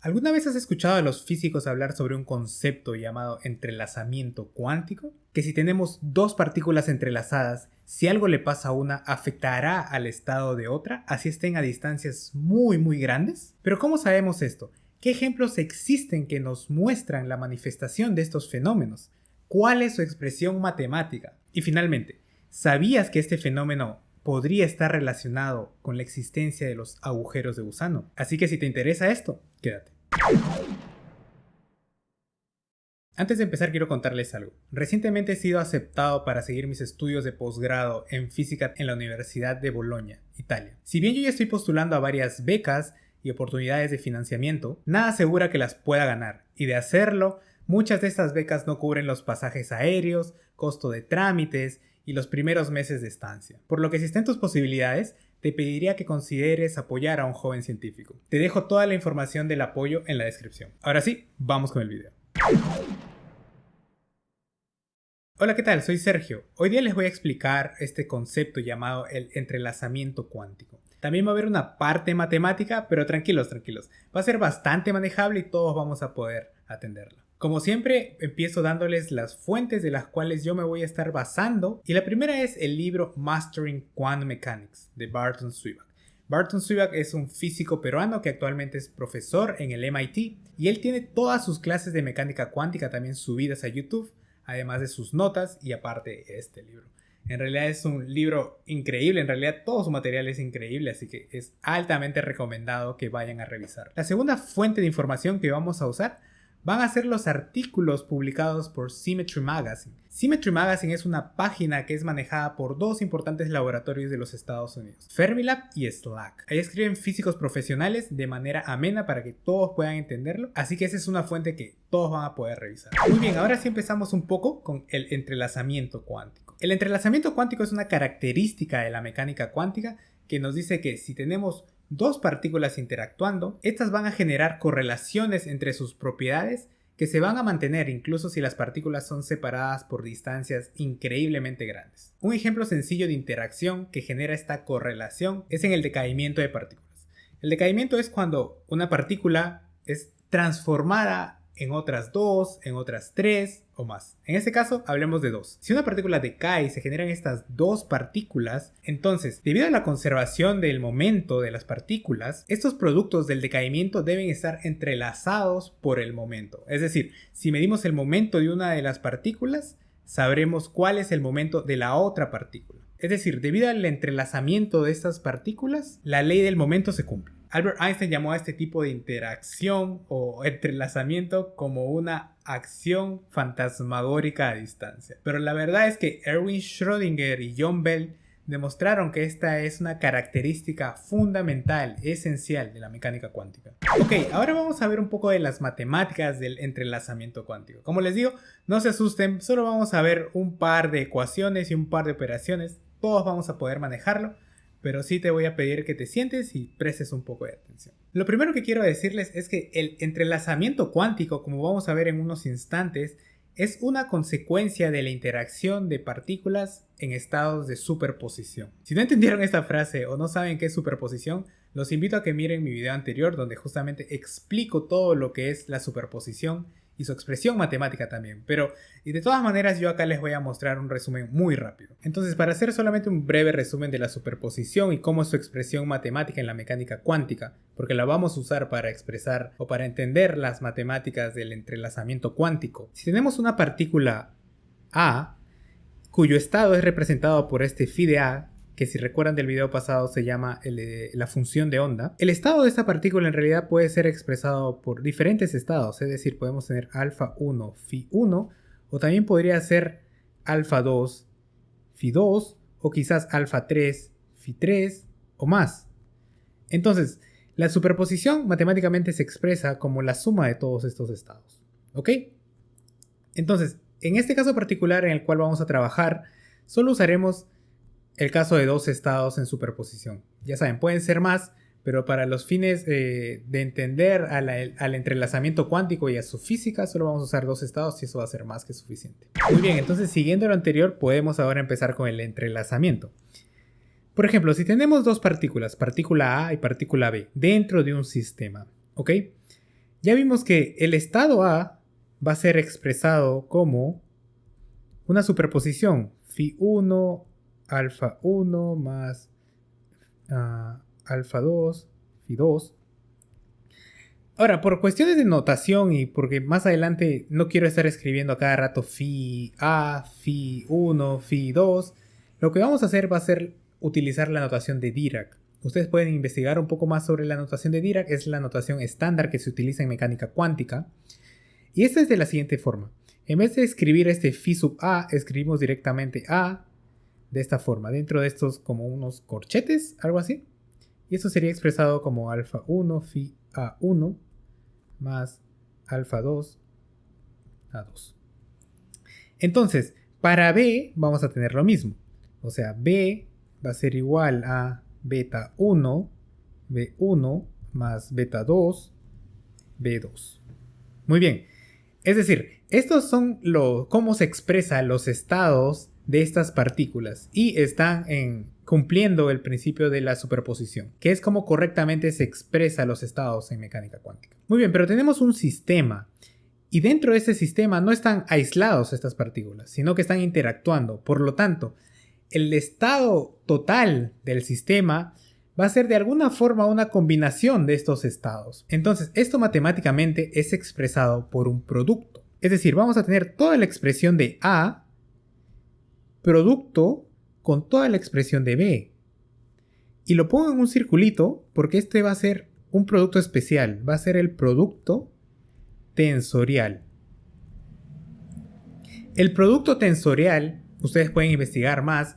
¿Alguna vez has escuchado a los físicos hablar sobre un concepto llamado entrelazamiento cuántico? Que si tenemos dos partículas entrelazadas, si algo le pasa a una, afectará al estado de otra, así estén a distancias muy grandes. Pero ¿cómo sabemos esto? ¿Qué ejemplos existen que nos muestran la manifestación de estos fenómenos? ¿Cuál es su expresión matemática? Y finalmente, ¿sabías que este fenómeno podría estar relacionado con la existencia de los agujeros de gusano? Así que si te interesa esto, quédate. Antes de empezar quiero contarles algo. Recientemente he sido aceptado para seguir mis estudios de posgrado en física en la Universidad de Bolonia, Italia. Si bien yo ya estoy postulando a varias becas y oportunidades de financiamiento, nada asegura que las pueda ganar, y de hacerlo, muchas de estas becas no cubren los pasajes aéreos, costo de trámites y los primeros meses de estancia. Por lo que si está en tus posibilidades, te pediría que consideres apoyar a un joven científico. Te dejo toda la información del apoyo en la descripción. Ahora sí, vamos con el video. Hola, ¿qué tal? Soy Sergio. Hoy día les voy a explicar este concepto llamado el entrelazamiento cuántico. También va a haber una parte matemática, pero tranquilos. Va a ser bastante manejable y todos vamos a poder atenderlo. Como siempre, empiezo dándoles las fuentes de las cuales yo me voy a estar basando. Y la primera es el libro Mastering Quantum Mechanics de Barton Swibat. Barton Swibat es un físico peruano que actualmente es profesor en el MIT y él tiene todas sus clases de mecánica cuántica también subidas a YouTube, además de sus notas y aparte este libro. En realidad es un libro increíble, en realidad todo su material es increíble, así que es altamente recomendado que vayan a revisar. La segunda fuente de información que vamos a usar van a ser los artículos publicados por Symmetry Magazine. Symmetry Magazine es una página que es manejada por dos importantes laboratorios de los Estados Unidos, Fermilab y SLAC. Ahí escriben físicos profesionales de manera amena para que todos puedan entenderlo, así que esa es una fuente que todos van a poder revisar. Muy bien, ahora sí empezamos un poco con el entrelazamiento cuántico. El entrelazamiento cuántico es una característica de la mecánica cuántica que nos dice que si tenemos dos partículas interactuando, estas van a generar correlaciones entre sus propiedades que se van a mantener incluso si las partículas son separadas por distancias increíblemente grandes. Un ejemplo sencillo de interacción que genera esta correlación es en el decaimiento de partículas. El decaimiento es cuando una partícula es transformada en otras dos, en otras tres o más. En este caso, hablemos de dos. Si una partícula decae y se generan estas dos partículas, entonces, debido a la conservación del momento de las partículas, estos productos del decaimiento deben estar entrelazados por el momento. Es decir, si medimos el momento de una de las partículas, sabremos cuál es el momento de la otra partícula. Es decir, debido al entrelazamiento de estas partículas, la ley del momento se cumple. Albert Einstein llamó a este tipo de interacción o entrelazamiento como una acción fantasmagórica a distancia. Pero la verdad es que Erwin Schrödinger y John Bell demostraron que esta es una característica fundamental, esencial de la mecánica cuántica. Ok, ahora vamos a ver un poco de las matemáticas del entrelazamiento cuántico. Como les digo, no se asusten, solo vamos a ver un par de ecuaciones y un par de operaciones. Todos vamos a poder manejarlo, pero sí te voy a pedir que te sientes y prestes un poco de atención. Lo primero que quiero decirles es que el entrelazamiento cuántico, como vamos a ver en unos instantes, es una consecuencia de la interacción de partículas en estados de superposición. Si no entendieron esta frase o no saben qué es superposición, los invito a que miren mi video anterior donde justamente explico todo lo que es la superposición y su expresión matemática también, pero y de todas maneras yo acá les voy a mostrar un resumen muy rápido. Entonces, para hacer solamente un breve resumen de la superposición y cómo es su expresión matemática en la mecánica cuántica, porque la vamos a usar para expresar o para entender las matemáticas del entrelazamiento cuántico. Si tenemos una partícula A, cuyo estado es representado por este phi de A, que si recuerdan del video pasado se llama la función de onda. El estado de esta partícula en realidad puede ser expresado por diferentes estados, es decir, podemos tener alfa 1, phi 1, o también podría ser alfa 2, phi 2, o quizás alfa 3, phi 3, o más. Entonces, la superposición matemáticamente se expresa como la suma de todos estos estados. ¿Ok? Entonces, en este caso particular en el cual vamos a trabajar, solo usaremos el caso de dos estados en superposición. Ya saben, pueden ser más, pero para los fines de entender al entrelazamiento cuántico y a su física, solo vamos a usar dos estados y eso va a ser más que suficiente. Muy bien, entonces siguiendo lo anterior, podemos ahora empezar con el entrelazamiento. Por ejemplo, si tenemos dos partículas, partícula A y partícula B, dentro de un sistema, ¿ok? Ya vimos que el estado A va a ser expresado como una superposición phi1 alfa 1 más alfa 2 phi 2. Ahora, por cuestiones de notación y porque más adelante no quiero estar escribiendo a cada rato phi A, phi 1, phi 2, lo que vamos a hacer va a ser utilizar la notación de Dirac. Ustedes pueden investigar un poco más sobre la notación de Dirac, es la notación estándar que se utiliza en mecánica cuántica. Y esta es de la siguiente forma. En vez de escribir este phi sub A, escribimos directamente A de esta forma, dentro de estos como unos corchetes, algo así. Y esto sería expresado como alfa 1 phi A1 más alfa 2 A2. Entonces, para B vamos a tener lo mismo. O sea, B va a ser igual a beta 1, B1 más beta 2, B2. Muy bien. Es decir, estos son cómo se expresan los estados de estas partículas y están cumpliendo el principio de la superposición, que es como correctamente se expresa los estados en mecánica cuántica. Muy bien, pero tenemos un sistema y dentro de ese sistema no están aislados estas partículas, sino que están interactuando. Por lo tanto, el estado total del sistema va a ser de alguna forma una combinación de estos estados. Entonces, esto matemáticamente es expresado por un producto. Es decir, vamos a tener toda la expresión de A, producto con toda la expresión de B. Y lo pongo en un circulito porque este va a ser un producto especial. Va a ser el producto tensorial. El producto tensorial, ustedes pueden investigar más,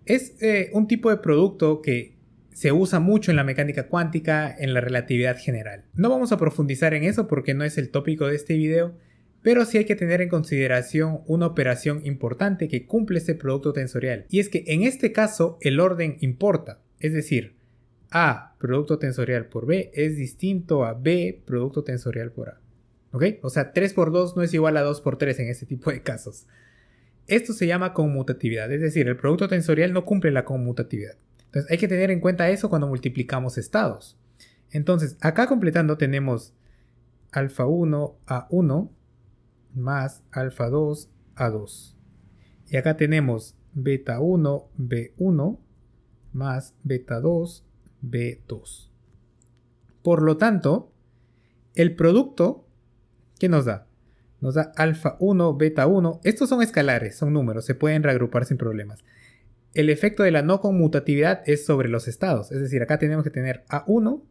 es un tipo de producto que se usa mucho en la mecánica cuántica, en la relatividad general. No vamos a profundizar en eso porque no es el tópico de este video, pero sí hay que tener en consideración una operación importante que cumple este producto tensorial. Y es que en este caso el orden importa, es decir, A producto tensorial por B es distinto a B producto tensorial por A. ¿Ok? O sea, 3 por 2 no es igual a 2 por 3 en este tipo de casos. Esto se llama conmutatividad, es decir, el producto tensorial no cumple la conmutatividad. Entonces hay que tener en cuenta eso cuando multiplicamos estados. Entonces, acá completando tenemos alfa 1 A1 más alfa 2 A2. Y acá tenemos beta 1 B1 más beta 2 B2. Por lo tanto, el producto, ¿qué nos da? Nos da alfa 1, beta 1. Estos son escalares, son números, se pueden reagrupar sin problemas. El efecto de la no conmutatividad es sobre los estados. Es decir, acá tenemos que tener A1,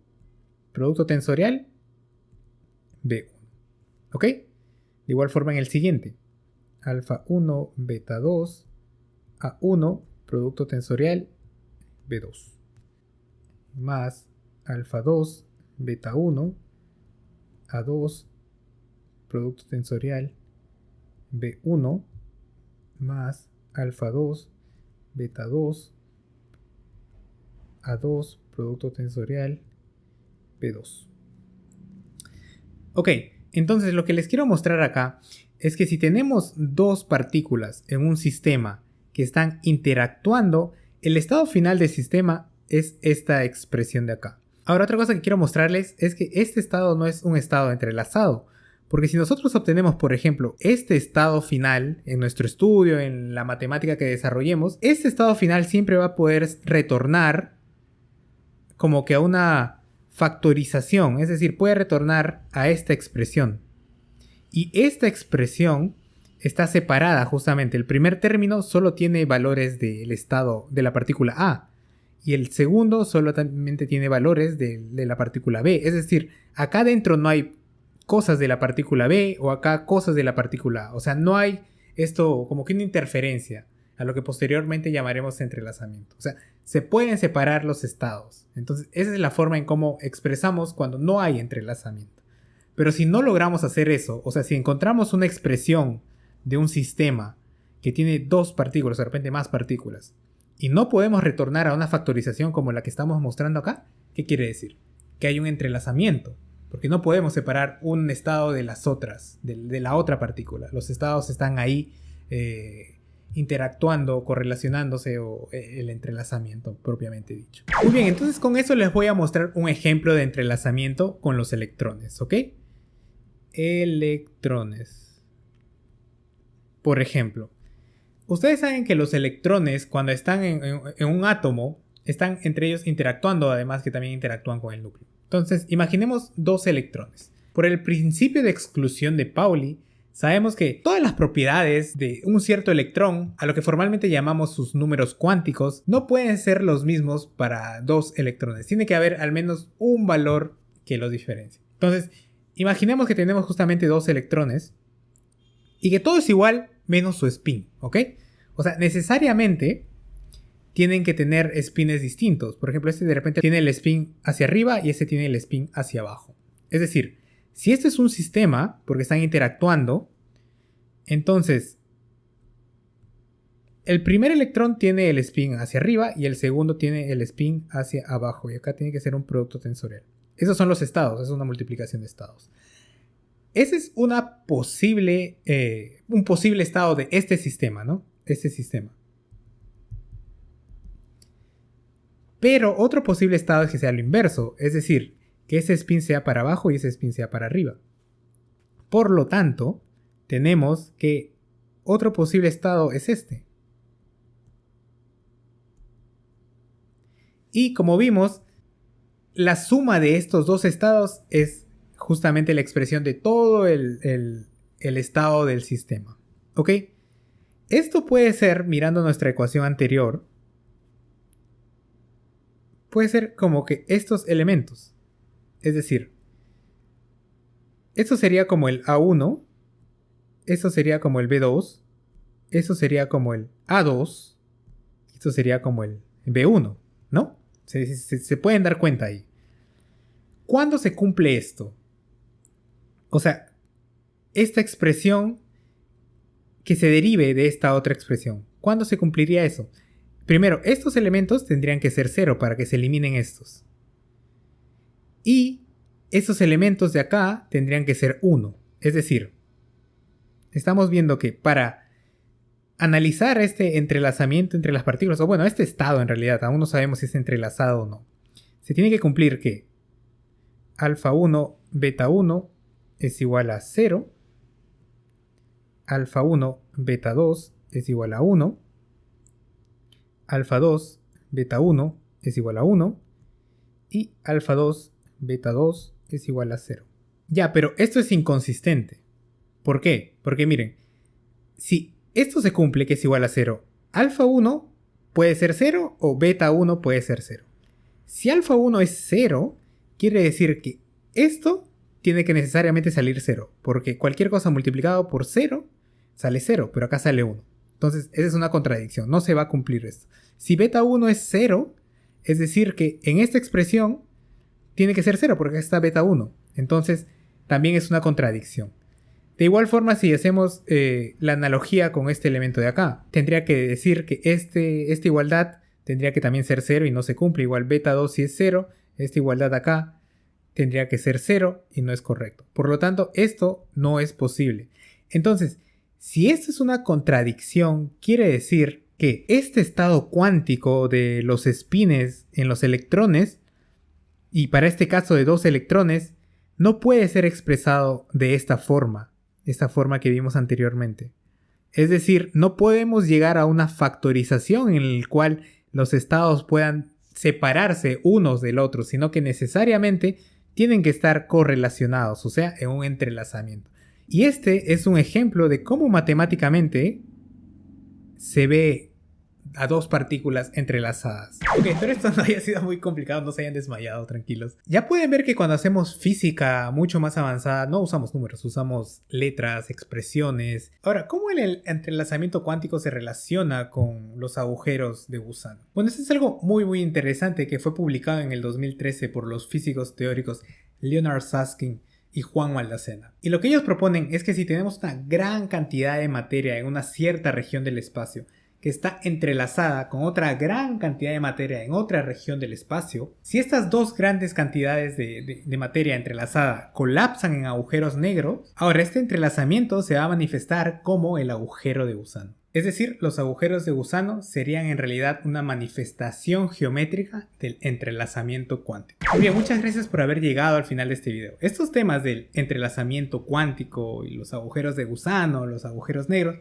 producto tensorial, B1. ¿Ok? De igual forma en el siguiente. Alfa 1, beta 2, A1, producto tensorial, B2. Más alfa 2, beta 1, A2, producto tensorial, B1, más alfa 2, beta 2, A2, producto tensorial, B2. Ok, entonces lo que les quiero mostrar acá es que si tenemos dos partículas en un sistema que están interactuando, el estado final del sistema es esta expresión de acá. Ahora, otra cosa que quiero mostrarles es que este estado no es un estado entrelazado, porque si nosotros obtenemos, por ejemplo, este estado final en nuestro estudio, en la matemática que desarrollemos, este estado final siempre va a poder retornar como que a una factorización, es decir, puede retornar a esta expresión. Y esta expresión está separada justamente. El primer término solo tiene valores del estado de la partícula A. Y el segundo solamente tiene valores de la partícula B. Es decir, acá dentro no hay cosas de la partícula B o acá cosas de la partícula A. O sea, no hay esto como que una interferencia a lo que posteriormente llamaremos entrelazamiento. O sea, se pueden separar los estados. Entonces, esa es la forma en cómo expresamos cuando no hay entrelazamiento. Pero si no logramos hacer eso, o sea, si encontramos una expresión de un sistema que tiene dos partículas, de repente más partículas, y no podemos retornar a una factorización como la que estamos mostrando acá, ¿qué quiere decir? Que hay un entrelazamiento, porque no podemos separar un estado de las otras, de la otra partícula. Los estados están ahí interactuando, correlacionándose o el entrelazamiento propiamente dicho. Muy bien, entonces con eso les voy a mostrar un ejemplo de entrelazamiento con los electrones, ¿ok? electrones. Por ejemplo, ustedes saben que los electrones, cuando están en un átomo, están entre ellos interactuando, además que también interactúan con el núcleo. Entonces, imaginemos dos electrones. Por el principio de exclusión de Pauli, sabemos que todas las propiedades de un cierto electrón, a lo que formalmente llamamos sus números cuánticos, no pueden ser los mismos para dos electrones. Tiene que haber al menos un valor que los diferencie. Entonces, imaginemos que tenemos justamente dos electrones y que todo es igual menos su spin, ¿ok? O sea, necesariamente tienen que tener spins distintos. Por ejemplo, este de repente tiene el spin hacia arriba y este tiene el spin hacia abajo. Es decir, si este es un sistema, porque están interactuando, entonces el primer electrón tiene el spin hacia arriba y el segundo tiene el spin hacia abajo. Y acá tiene que ser un producto tensorial. Esos son los estados, es una multiplicación de estados. Ese es un posible estado de este sistema, ¿no? Este sistema. Pero otro posible estado es que sea lo inverso, es decir, que ese spin sea para abajo y ese spin sea para arriba. Por lo tanto, tenemos que otro posible estado es este. Y como vimos, la suma de estos dos estados es justamente la expresión de todo el estado del sistema. ¿Ok? Esto puede ser, mirando nuestra ecuación anterior, puede ser como que estos elementos. Es decir, esto sería como el A1, esto sería como el B2, esto sería como el A2, esto sería como el B1, ¿no? Se pueden dar cuenta ahí. ¿Cuándo se cumple esto? O sea, esta expresión que se derive de esta otra expresión. ¿Cuándo se cumpliría eso? Primero, estos elementos tendrían que ser 0 para que se eliminen estos. Y estos elementos de acá tendrían que ser 1. Es decir, estamos viendo que para analizar este entrelazamiento entre las partículas, o bueno, este estado en realidad, aún no sabemos si es entrelazado o no, se tiene que cumplir que alfa 1, beta 1 es igual a 0, alfa 1, beta 2 es igual a 1, alfa 2, beta 1 es igual a 1 y alfa 2, beta 2 es igual a 0. Ya, pero esto es inconsistente. ¿Por qué? Porque miren, si esto se cumple que es igual a 0, alfa 1 puede ser 0 o beta 1 puede ser 0. Si alfa 1 es 0, quiere decir que esto tiene que necesariamente salir 0, porque cualquier cosa multiplicado por 0 sale 0, pero acá sale 1. Entonces, esa es una contradicción, no se va a cumplir esto. Si beta 1 es 0, es decir que en esta expresión tiene que ser 0, porque acá está beta 1. Entonces, también es una contradicción. De igual forma, si hacemos la analogía con este elemento de acá, tendría que decir que esta igualdad tendría que también ser 0 y no se cumple. Igual beta 2 si es 0, esta igualdad acá tendría que ser 0 y no es correcto. Por lo tanto, esto no es posible. Entonces, si esto es una contradicción, quiere decir que este estado cuántico de los spines en los electrones, y para este caso de dos electrones, no puede ser expresado de esta forma que vimos anteriormente. Es decir, no podemos llegar a una factorización en la cual los estados puedan separarse unos del otro, sino que necesariamente tienen que estar correlacionados, o sea, en un entrelazamiento. Y este es un ejemplo de cómo matemáticamente se ve a dos partículas entrelazadas. Ok, pero esto no haya sido muy complicado, no se hayan desmayado, tranquilos. Ya pueden ver que cuando hacemos física mucho más avanzada, no usamos números, usamos letras, expresiones. Ahora, ¿cómo el entrelazamiento cuántico se relaciona con los agujeros de gusano? Bueno, esto es algo muy interesante que fue publicado en el 2013 por los físicos teóricos Leonard Susskind y Juan Maldacena. Y lo que ellos proponen es que si tenemos una gran cantidad de materia en una cierta región del espacio, que está entrelazada con otra gran cantidad de materia en otra región del espacio, si estas dos grandes cantidades de materia entrelazada colapsan en agujeros negros, ahora este entrelazamiento se va a manifestar como el agujero de gusano. Es decir, los agujeros de gusano serían en realidad una manifestación geométrica del entrelazamiento cuántico. Muy bien, muchas gracias por haber llegado al final de este video. Estos temas del entrelazamiento cuántico y los agujeros de gusano, los agujeros negros,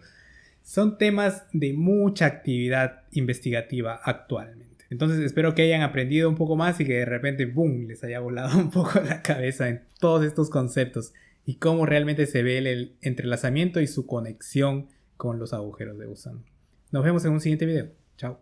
son temas de mucha actividad investigativa actualmente. Entonces espero que hayan aprendido un poco más y que de repente, ¡boom!, les haya volado un poco la cabeza en todos estos conceptos y cómo realmente se ve el entrelazamiento y su conexión con los agujeros de gusano. Nos vemos en un siguiente video. Chao.